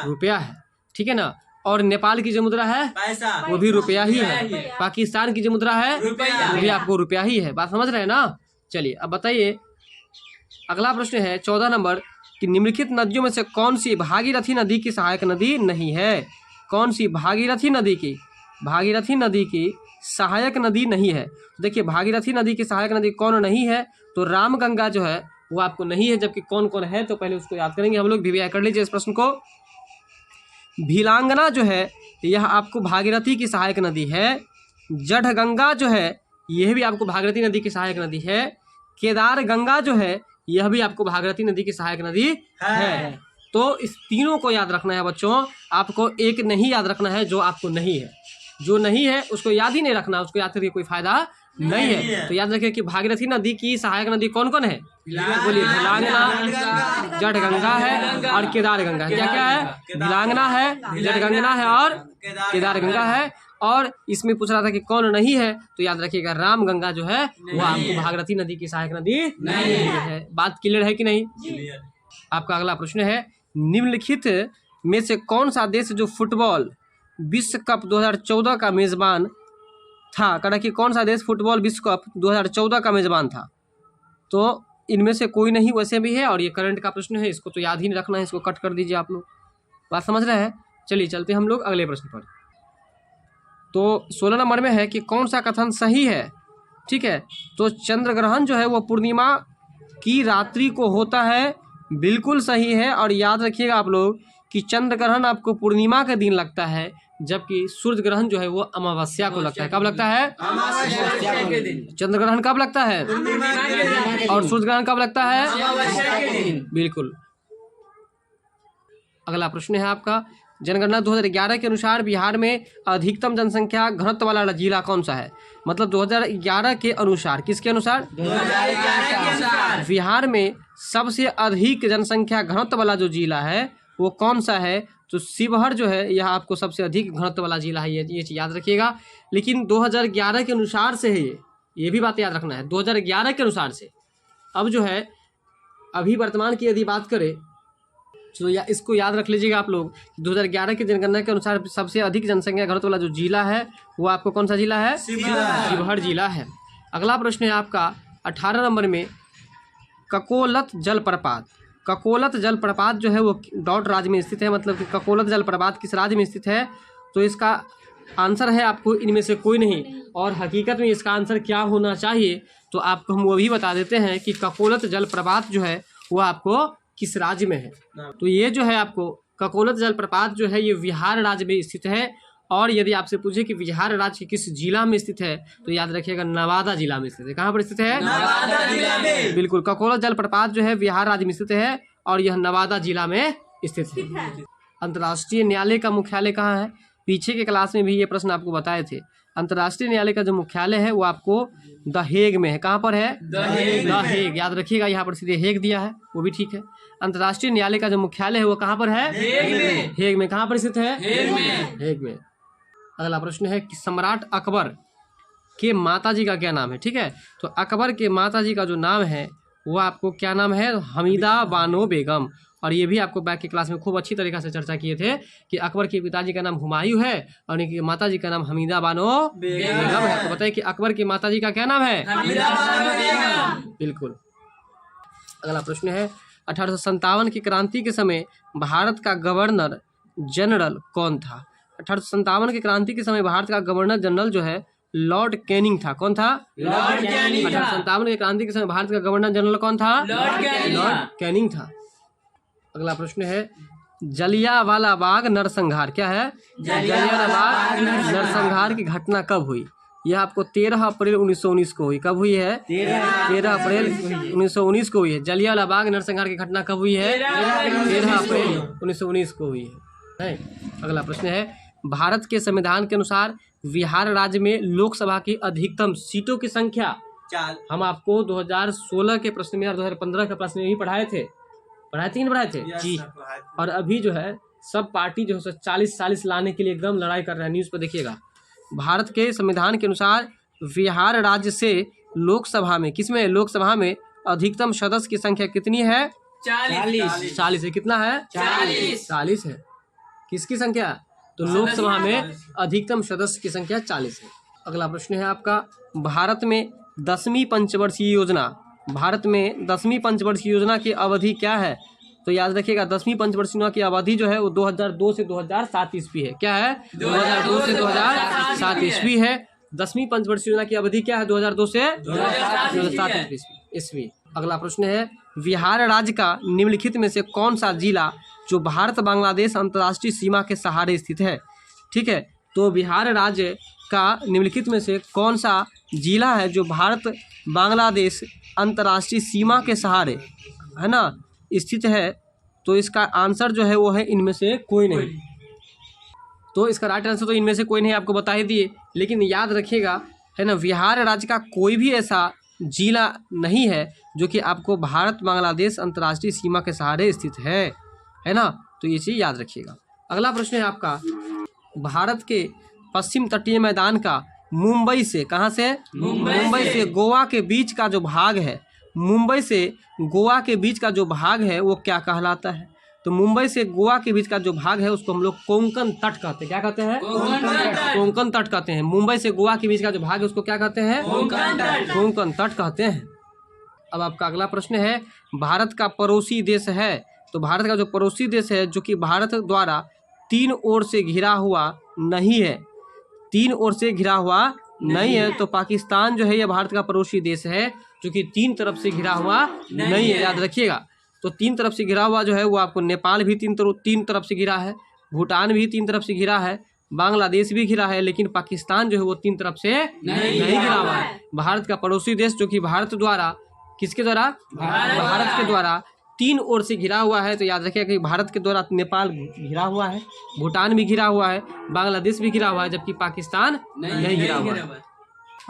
रुपया है, ठीक है ना। और नेपाल की जो मुद्रा है पैसा, वो भी रुपया ही है। पाकिस्तान की जो मुद्रा है वो भी आपको रुपया ही है। बात समझ रहे हैं ना। चलिए अब बताइए, अगला प्रश्न है 14 नंबर, कि निम्नलिखित नदियों में से कौन सी भागीरथी नदी की सहायक नदी नहीं है। कौन सी भागीरथी नदी की सहायक नदी नहीं है। देखिए भागीरथी नदी की सहायक नदी कौन नहीं है, तो रामगंगा जो है वो आपको नहीं है। जबकि कौन कौन है, तो पहले उसको याद करेंगे हम लोग। भी कर लीजिए इस प्रश्न को। भीलांगना जो है यह आपको भागीरथी की सहायक नदी है। जड़गंगा जो है यह भी आपको भागीरथी नदी की सहायक नदी है। केदार गंगा जो है यह भी आपको भागीरथी नदी की सहायक नदी है। तो इस तीनों को याद रखना है बच्चों। आपको एक नहीं याद रखना है जो आपको नहीं है। जो नहीं है उसको याद ही नहीं रखना, उसको याद करके कोई फायदा नहीं है। तो याद रखिए कि भागीरथी नदी की सहायक नदी कौन कौन है, बोलिए। भिलांगना, जड़गंगा है और केदार गंगा है। क्या क्या है, भिलांगना है, जड़गंगा है और केदार गंगा है। और इसमें पूछ रहा था कि कौन नहीं है, तो याद रखिएगा राम गंगा जो है वो आपको भागीरथी नदी की सहायक नदी नहीं है। बात क्लियर है कि नहीं। आपका अगला प्रश्न है, निम्नलिखित में से कौन सा देश जो फुटबॉल विश्व कप 2014 का मेजबान था। कहा कि कौन सा देश फुटबॉल विश्व कप 2014 का मेजबान था। तो इनमें से कोई नहीं वैसे भी है, और ये करंट का प्रश्न है, इसको तो याद ही नहीं रखना है, इसको कट कर दीजिए आप लोग। बात समझ रहे हैं। चलिए चलते हम लोग अगले प्रश्न पर। तो 16 नंबर में है कि कौन सा कथन सही है। ठीक है, तो चंद्र ग्रहण जो है वो पूर्णिमा की रात्रि को होता है, बिल्कुल सही है। और याद रखिएगा आप लोग कि चंद्र ग्रहण आपको पूर्णिमा के दिन लगता है, जबकि सूर्य ग्रहण जो है वो अमावस्या को लगता है। कब लगता है, अमावस्या के दिन। चंद्र ग्रहण कब लगता है, और सूर्य ग्रहण कब लगता है, अमावस्या के दिन। बिल्कुल। अगला प्रश्न है आपका, जनगणना 2011 के अनुसार बिहार में अधिकतम जनसंख्या घनत्व वाला जिला कौन सा है। मतलब 2011 के अनुसार, किसके अनुसार, 2011 के अनुसार बिहार में सबसे अधिक जनसंख्या घनत्व वाला जो जिला है वो कौन सा है। तो शिवहर जो है यह आपको सबसे अधिक घनत्व वाला जिला है, ये चीज़ याद रखिएगा। लेकिन 2011 के अनुसार से है, ये भी बात याद रखना है, 2011 के अनुसार से। अब जो है अभी वर्तमान की यदि बात करें तो इसको याद रख लीजिएगा आप लोग। 2011 की जनगणना के अनुसार सबसे अधिक जनसंख्या घनत्व वाला जो जिला है वो आपको कौन सा जिला है, शिवहर जिला है। अगला प्रश्न है आपका 18 नंबर में, ककोलत जलप्रपात ककोलत जलप्रपात जो है वो डॉट राज्य में स्थित है, मतलब कि ककोलत जलप्रपात किस राज्य में स्थित है? तो इसका आंसर है आपको इनमें से कोई नहीं। और हकीकत में इसका आंसर क्या होना चाहिए तो आपको हम वो भी बता देते हैं कि ककोलत जलप्रपात जो है वो आपको किस राज्य में है। तो ये जो है आपको ककोलत जलप्रपात जो है ये बिहार राज्य में स्थित है। और यदि आपसे पूछे कि बिहार राज्य के किस जिला में स्थित है तो याद रखिएगा नवादा जिला में स्थित है। कहाँ पर स्थित है? नवादा जिला में। बिल्कुल, ककोलत जलप्रपात जो है बिहार राज्य में स्थित है और यह नवादा जिला में स्थित है। अंतर्राष्ट्रीय न्यायालय का मुख्यालय कहाँ है? पीछे के क्लास में भी ये प्रश्न आपको बताए थे। अंतर्राष्ट्रीय न्यायालय का जो मुख्यालय है वो आपको द हेग में है। कहाँ पर है? The Hague. याद रखिएगा, यहाँ पर सीधे हेग दिया है, वो भी ठीक है। अंतर्राष्ट्रीय न्यायालय का जो मुख्यालय है वो कहाँ पर है? हेग में। कहाँ पर स्थित है? हेग में। अगला प्रश्न है कि सम्राट अकबर के माताजी का क्या नाम है? ठीक है, तो अकबर के माताजी का जो नाम है वो आपको क्या नाम है? हमीदा बानो बेगम। और ये भी आपको बैक की क्लास में खूब अच्छी तरीके से चर्चा किए थे कि अकबर के पिताजी का नाम हुमायूं है और इनकी माताजी का नाम हमीदा बानो बेगम है। तो बताइए कि अकबर की माताजी का क्या नाम है? हमीदा बानो बेगम। बिल्कुल। अगला प्रश्न है 1857 की क्रांति के समय भारत का गवर्नर जनरल कौन था? 1857 की क्रांति के समय भारत का गवर्नर जनरल जो है लॉर्ड कैनिंग था। कौन था? Lord Canning. 1857 की क्रांति के समय भारत का गवर्नर जनरल कौन था? लॉर्ड कैनिंग था। अगला प्रश्न है जलियांवाला बाग नरसंहार क्या है? जलियांवाला बाग नरसंहार की घटना कब हुई? यह आपको 13 अप्रैल 1919 को हुई। कब हुई है? 13 अप्रैल 1919 को हुई है। जलियांवाला बाग नरसंहार की घटना कब हुई है? 13 अप्रैल 1919 को हुई है। अगला प्रश्न है भारत के संविधान के अनुसार बिहार राज्य में लोकसभा की अधिकतम सीटों की संख्या? हम आपको 2016 के प्रश्न में और 2015 के प्रश्न में भी पढ़ाए थे कि नहीं पढ़ाए थे? जी। और अभी जो है सब पार्टी जो है 40-40 लाने के लिए एकदम लड़ाई कर रहे हैं। न्यूज़ पर देखिएगा, भारत के संविधान के अनुसार बिहार राज्य से लोकसभा में किसमें? लोकसभा में अधिकतम सदस्य की संख्या कितनी है? 40 है। कितना है? 40 है। किसकी संख्या? तो लोकसभा में अधिकतम सदस्य की संख्या 40 है। अगला प्रश्न है आपका भारत में 10वीं पंचवर्षीय योजना, भारत में 10वीं पंचवर्षीय योजना की अवधि क्या है? तो याद रखिएगा 10वीं पंचवर्षीय योजना की अवधि जो है वो 2002 से 2007 ईस्वी है। क्या है? 2002 से 2007 ईस्वी है। 10वीं पंचवर्षीय योजना की अवधि क्या है? 2002 से 2007 ईस्वी। अगला प्रश्न है बिहार राज्य का निम्नलिखित में से कौन सा जिला जो भारत बांग्लादेश अंतर्राष्ट्रीय सीमा के सहारे स्थित है? ठीक है, तो बिहार राज्य का निम्नलिखित में से कौन सा जिला है जो भारत बांग्लादेश अंतर्राष्ट्रीय सीमा के सहारे है ना स्थित है? तो इसका आंसर जो है वो है इनमें से कोई नहीं। तो इसका राइट आंसर तो इनमें से कोई नहीं आपको बता ही दिए, लेकिन याद रखिएगा है ना बिहार राज्य का कोई भी ऐसा जिला नहीं है जो कि आपको भारत बांग्लादेश अंतर्राष्ट्रीय सीमा के सहारे स्थित है ना। तो ये चीज़ याद रखिएगा। अगला प्रश्न है आपका भारत के पश्चिम तटीय मैदान का मुंबई से कहाँ से? मुंबई से गोवा के बीच का जो भाग है, मुंबई से गोवा के बीच का जो भाग है वो क्या कहलाता है? तो मुंबई से गोवा के बीच का जो भाग है उसको हम लोग कोंकण तट कहते हैं। क्या कहते हैं? कोंकण तट कहते हैं। मुंबई से गोवा के बीच का जो भाग है उसको क्या कहते हैं? कोंकण तट कहते हैं। अब आपका अगला प्रश्न है भारत का पड़ोसी देश है, तो भारत का जो पड़ोसी देश है जो कि भारत द्वारा 3 ओर से घिरा हुआ नहीं है, 3 ओर से घिरा हुआ नहीं है, तो पाकिस्तान जो है ये भारत का पड़ोसी देश है जो कि 3 तरफ से घिरा हुआ नहीं है। याद रखिएगा, तो 3 तरफ से घिरा हुआ जो है वो आपको नेपाल भी 3 तरफ से घिरा है, भूटान भी 3 तरफ से घिरा है, बांग्लादेश भी घिरा है, लेकिन पाकिस्तान जो है वो 3 तरफ से नहीं घिरा हुआ है। भारत का पड़ोसी देश जो कि भारत द्वारा किसके द्वारा? भारत के द्वारा 3 ओर से घिरा हुआ है। तो याद रखिएगा कि भारत के द्वारा नेपाल घिरा हुआ है, भूटान भी घिरा हुआ है, बांग्लादेश भी घिरा हुआ है, जबकि पाकिस्तान नहीं घिरा हुआ है।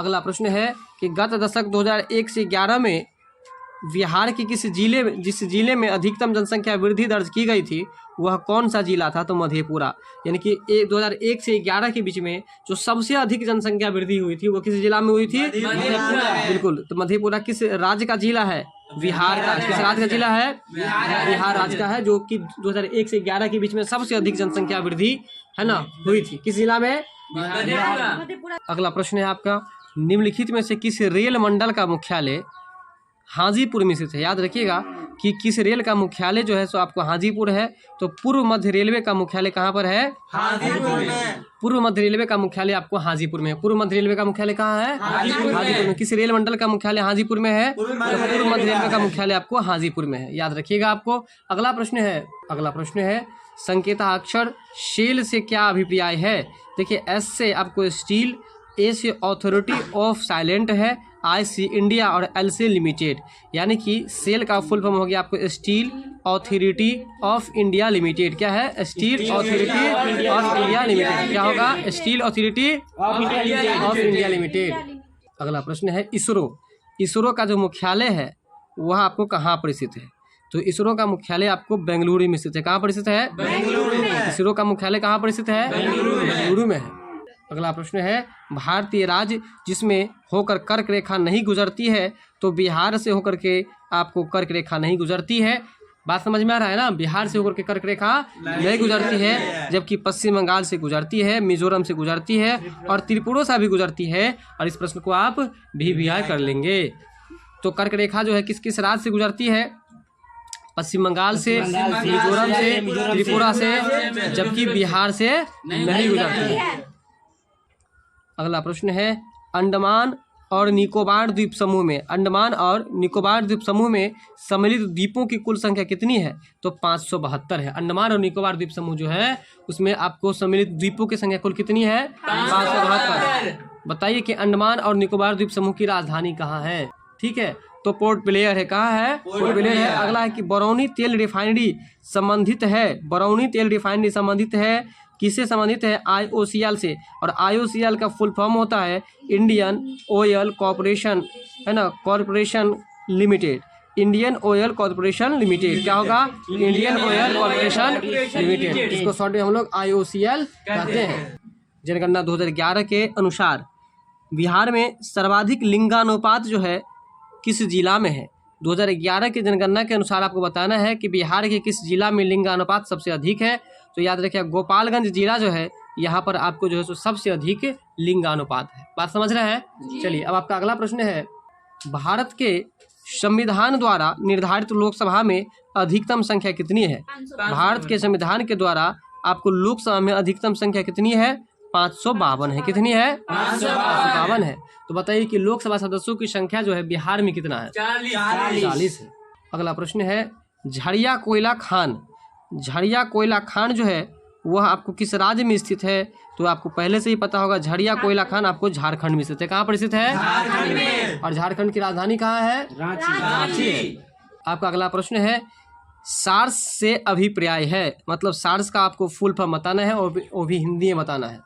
अगला प्रश्न है कि गत दशक 2001 से 11 में बिहार के जिस जिले में अधिकतम जनसंख्या वृद्धि दर्ज की गई थी वह कौन सा जिला था? तो मधेपुरा। यानी कि 2001 से 11 के बीच में जो सबसे अधिक जनसंख्या वृद्धि हुई थी वो किस जिला में हुई थी? बिल्कुल, तो मधेपुरा किस राज्य का जिला है? बिहार का। किस राज्य का जिला है? बिहार राज्य का है, जो कि 2001 से 11 के बीच में सबसे अधिक जनसंख्या वृद्धि है ना हुई थी। किस जिला में? अगला प्रश्न है आपका निम्नलिखित में से किस रेल मंडल का मुख्यालय हाजीपुर में स्थित है। याद रखिएगा कि किस रेल का मुख्यालय जो है सो आपको हाजीपुर है। तो पूर्व मध्य रेलवे का मुख्यालय कहाँ पर है? हाजीपुर में। पूर्व मध्य रेलवे का मुख्यालय आपको हाजीपुर में है। पूर्व मध्य रेलवे का मुख्यालय कहाँ है? हाजीपुर में। किस रेल मंडल का मुख्यालय हाजीपुर में है? तो पूर्व मध्य रेलवे का मुख्यालय आपको हाजीपुर में है। याद रखिएगा आपको। अगला प्रश्न है संकेताक्षर शेल से क्या अभिप्राय है? देखिए, एस से आपको स्टील, ए से अथॉरिटी ऑफ साइलेंट है, आई से इंडिया और एल से लिमिटेड। यानी कि सेल का फुल फॉर्म हो गया आपको steel authority of India limited. क्या है? Steel authority of India limited. क्या होगा? Steel authority of India limited. अगला प्रश्न है इसरो। इसरो का जो मुख्यालय है वह आपको कहाँ पर स्थित है? तो इसरो का मुख्यालय आपको बेंगलुरु में स्थित है। कहाँ पर स्थित है? बेंगलुरु में। इसरो का मुख्यालय कहाँ पर स्थित है? बेंगलुरु में है। अगला प्रश्न है भारतीय राज्य जिसमें होकर कर्क रेखा नहीं गुजरती है, तो बिहार से होकर के आपको कर्क रेखा नहीं गुजरती है। बात समझ में आ रहा है ना? बिहार से होकर के कर्क रेखा नहीं गुजरती है, जबकि पश्चिम बंगाल से गुजरती है, मिजोरम से गुजरती है और त्रिपुरा से भी गुजरती है। और इस प्रश्न को आप भी कर लेंगे। तो कर्क रेखा जो है किस किस राज्य से गुजरती है? पश्चिम बंगाल से, मिजोरम से, त्रिपुरा से, जबकि बिहार से नहीं गुजरती है। अगला प्रश्न है अंडमान और निकोबार द्वीप समूह में, अंडमान और निकोबार द्वीप समूह में सम्मिलित द्वीपों की कुल संख्या कितनी है? तो 572 है। अंडमान और निकोबार द्वीप समूह जो है उसमें आपको सम्मिलित द्वीपों की संख्या कुल कितनी है? 572। बताइए कि अंडमान और निकोबार द्वीप समूह की राजधानी कहाँ है? ठीक है, तो पोर्ट ब्लेयर है। कहाँ है? पोर्ट ब्लेयर है। अगला है कि बरौनी तेल रिफाइनरी संबंधित है, बरौनी तेल रिफाइनरी संबंधित है, किससे संबंधित है? IOCL से। और IOCL का फुल फॉर्म होता है इंडियन ऑयल कॉर्पोरेशन, है ना, corporation limited. Indian oil corporation limited. क्या होगा? Indian oil corporation limited. इसको शॉर्ट में हम लोग IOCL कहते हैं। जनगणना 2011 के अनुसार बिहार में सर्वाधिक लिंगानुपात जो है किस जिला में है? 2011 की जनगणना के अनुसार आपको बताना है कि बिहार के किस जिला में लिंगानुपात सबसे अधिक है। तो याद रखिए गोपालगंज जिला जो है यहाँ पर आपको जो है सो सबसे अधिक लिंगानुपात है। बात समझ रहे हैं? चलिए, अब आपका अगला प्रश्न है भारत के संविधान द्वारा निर्धारित लोकसभा में अधिकतम संख्या कितनी है? भारत के संविधान के द्वारा आपको लोकसभा में अधिकतम संख्या कितनी है? 552 है। कितनी है? 552 है। तो बताइए कि लोकसभा सदस्यों की संख्या जो है बिहार में कितना है? 40 है। अगला प्रश्न है झरिया कोयला खान। झरिया कोयला खान जो है वह आपको किस राज्य में स्थित है? तो आपको पहले से ही पता होगा झरिया कोयला खान आपको झारखंड में स्थित है। कहाँ पर स्थित है? झारखंड में। और झारखंड की राजधानी कहाँ है? रांची है। आपका अगला प्रश्न है सार्स से अभिप्राय है, मतलब सार्स का आपको फुल फॉर्म बताना है और वो भी हिंदी में बताना है।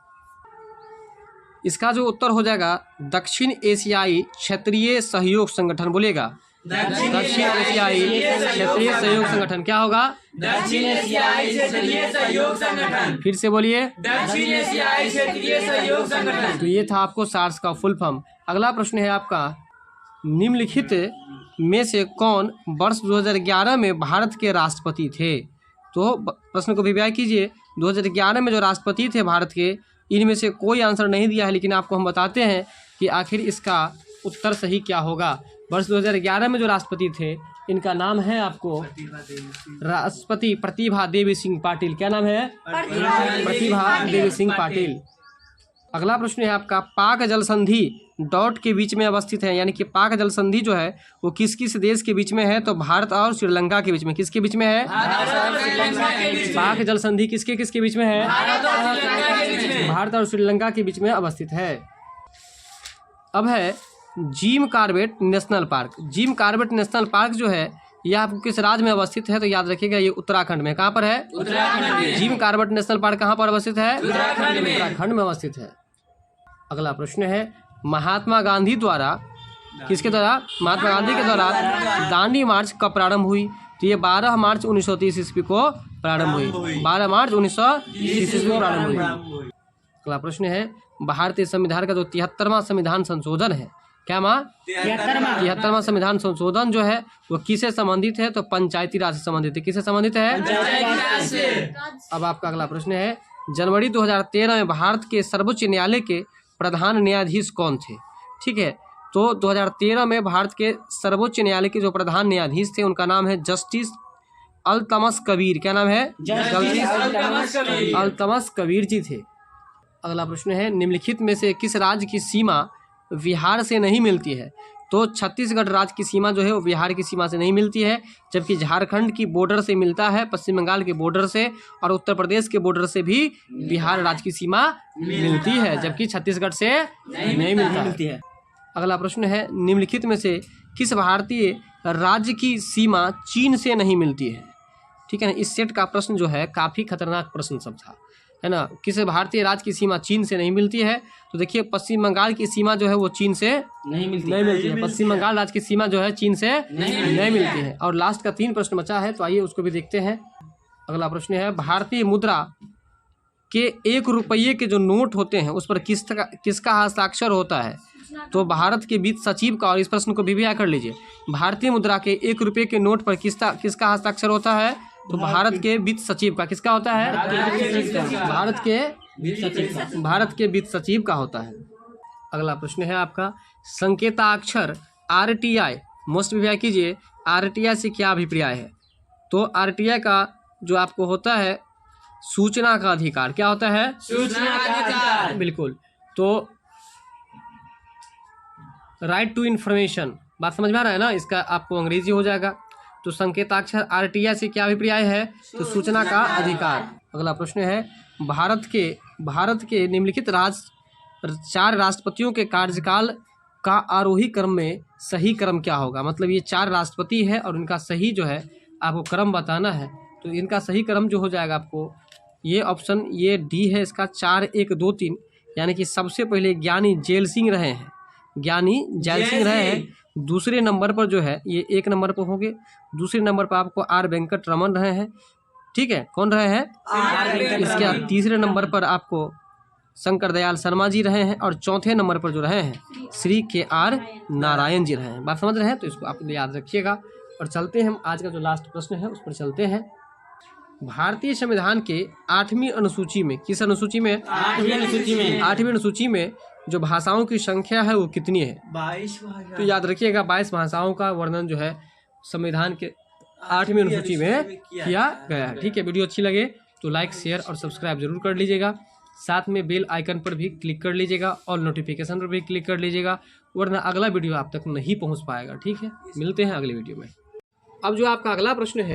इसका जो उत्तर हो जाएगा दक्षिण एशियाई क्षेत्रीय सहयोग संगठन। बोलिएगा दक्षिण एशियाई क्षेत्रीय सहयोग संगठन। क्या होगा? दक्षिण एशियाई क्षेत्रीय सहयोग संगठन। फिर से बोलिए दक्षिण एशियाई क्षेत्रीय सहयोग संगठन। तो ये था आपको सार्स का फुल फॉर्म। अगला प्रश्न है आपका निम्नलिखित में से कौन वर्ष 2011 में भारत के राष्ट्रपति थे? तो प्रश्न को अभिव्यय कीजिए। 2011 में जो राष्ट्रपति थे भारत के, इनमें से कोई आंसर नहीं दिया है, लेकिन आपको हम बताते हैं कि आखिर इसका उत्तर सही क्या होगा। वर्ष 2011 में जो राष्ट्रपति थे इनका नाम है आपको राष्ट्रपति प्रतिभा देवी सिंह पाटिल। क्या नाम है? प्रतिभा देवी सिंह पाटिल। अगला प्रश्न है आपका पाक जल संधि डॉट के बीच में अवस्थित है, यानी कि पाक जल संधि जो है वो किस किस देश के बीच में है? तो भारत और श्रीलंका के बीच में। किसके बीच में है? पाक जल संधि किसके किसके बीच में है? भारत और श्रीलंका के बीच में अवस्थित है। अब है Jim Corbett national park. Jim Corbett national park जो है यह आपको किस राज्य में अवस्थित है? तो याद रखिएगा ये उत्तराखंड में। कहाँ पर है? उत्तराखंड में। जिम कॉर्बेट नेशनल पार्क कहाँ पर अवस्थित है? उत्तराखंड में अवस्थित है। अगला प्रश्न है महात्मा गांधी द्वारा किसके द्वारा? महात्मा गांधी के द्वारा दांडी मार्च कब प्रारंभ हुई? तो ये 12 मार्च 1930 ईस्वी को प्रारंभ हुई। 12 मार्च 1930 ईस्वी को प्रारंभ हुई। अगला प्रश्न है भारतीय संविधान का जो 73वां संविधान संशोधन है, क्या माँ? 73वां संविधान संशोधन जो है वो किससे संबंधित है? तो पंचायती राज से संबंधित है। किससे संबंधित है? अब आपका अगला प्रश्न है जनवरी 2013 में भारत के सर्वोच्च न्यायालय के प्रधान न्यायाधीश कौन थे? ठीक है, तो तो 2013 में भारत के सर्वोच्च न्यायालय के जो प्रधान न्यायाधीश थे उनका नाम है जस्टिस अल्तमस कबीर। क्या नाम है? अल्तमस कबीर जी थे। अगला प्रश्न है, निम्नलिखित में से किस राज्य की सीमा बिहार से नहीं मिलती है? तो छत्तीसगढ़ राज्य की सीमा जो है वो बिहार की सीमा से नहीं मिलती है, जबकि झारखंड की बॉर्डर से मिलता है, पश्चिम बंगाल के बॉर्डर से और उत्तर प्रदेश के बॉर्डर से भी बिहार राज्य की सीमा मिलती है, जबकि छत्तीसगढ़ से नहीं मिलती है। अगला प्रश्न है, निम्नलिखित में से किस भारतीय राज्य की सीमा चीन से नहीं मिलती है? ठीक है ना, इस सेट का प्रश्न जो है काफ़ी खतरनाक प्रश्न सब था, है ना। किस भारतीय राज्य की सीमा चीन से नहीं मिलती है? तो देखिए पश्चिम बंगाल की सीमा जो है वो चीन से नहीं मिलती है। पश्चिम बंगाल राज्य की सीमा जो है चीन से नहीं मिलती है। और लास्ट का 3 प्रश्न बचा है, तो आइए उसको भी देखते हैं। अगला प्रश्न है, भारतीय मुद्रा के 1 रुपये के जो नोट होते हैं उस पर किसका हस्ताक्षर होता है? तो भारत के वित्त सचिव का। और इस प्रश्न को भी कर लीजिए, भारतीय मुद्रा के 1 रुपये के नोट पर किसका हस्ताक्षर होता है? तो भारत के वित्त सचिव का। किसका होता है? भारत के वित्त सचिव का होता है। अगला प्रश्न है आपका, संकेताक्षर RTI, मोस्ट अभिप्राय कीजिए, RTI से क्या अभिप्राय है? तो RTI का जो आपको होता है सूचना का अधिकार। क्या होता है? सूचना का अधिकार। बिल्कुल। तो राइट टू इन्फॉर्मेशन, बात समझ में आ रहा है ना? इसका आपको अंग्रेजी हो जाएगा। तो संकेताक्षर RTI से क्या अभिप्राय है? तो सूचना का अधिकार। अगला प्रश्न है, भारत के निम्नलिखित 4 राष्ट्रपतियों के कार्यकाल का आरोही क्रम में सही क्रम क्या होगा? मतलब ये 4 राष्ट्रपति है और इनका सही जो है आपको क्रम बताना है। तो इनका सही क्रम जो हो जाएगा आपको, ये ऑप्शन ये डी है इसका, 4 1 2 3, यानी कि सबसे पहले ज्ञानी जैल सिंह रहे हैं, रहे हैं। दूसरे नंबर पर जो है ये 1 नंबर पर होंगे। दूसरे नंबर पर आपको R वेंकट रमन रहे हैं। ठीक है, कौन रहे हैं? इसके बाद तीसरे नंबर पर आपको शंकर दयाल शर्मा जी रहे हैं और चौथे नंबर पर जो रहे हैं श्री KR नारायण जी रहे हैं। बात समझ रहे हैं? तो इसको आप याद रखिएगा। और चलते हैं हम आज का जो लास्ट प्रश्न है उस पर चलते हैं। भारतीय संविधान के 8वीं अनुसूची में, किस अनुसूची में? 8वीं अनुसूची में जो भाषाओं की संख्या है वो कितनी है? 22। तो याद रखिएगा 22 भाषाओं का वर्णन जो है संविधान के 8वीं अनुसूची में किया गया है। ठीक है, वीडियो अच्छी लगे तो लाइक शेयर और सब्सक्राइब जरूर कर लीजिएगा। साथ में बेल आइकन पर भी क्लिक कर लीजिएगा और नोटिफिकेशन पर भी क्लिक कर लीजिएगा, वरना अगला वीडियो आप तक नहीं पहुंच पाएगा। ठीक है, मिलते हैं अगले वीडियो में। अब जो आपका अगला प्रश्न है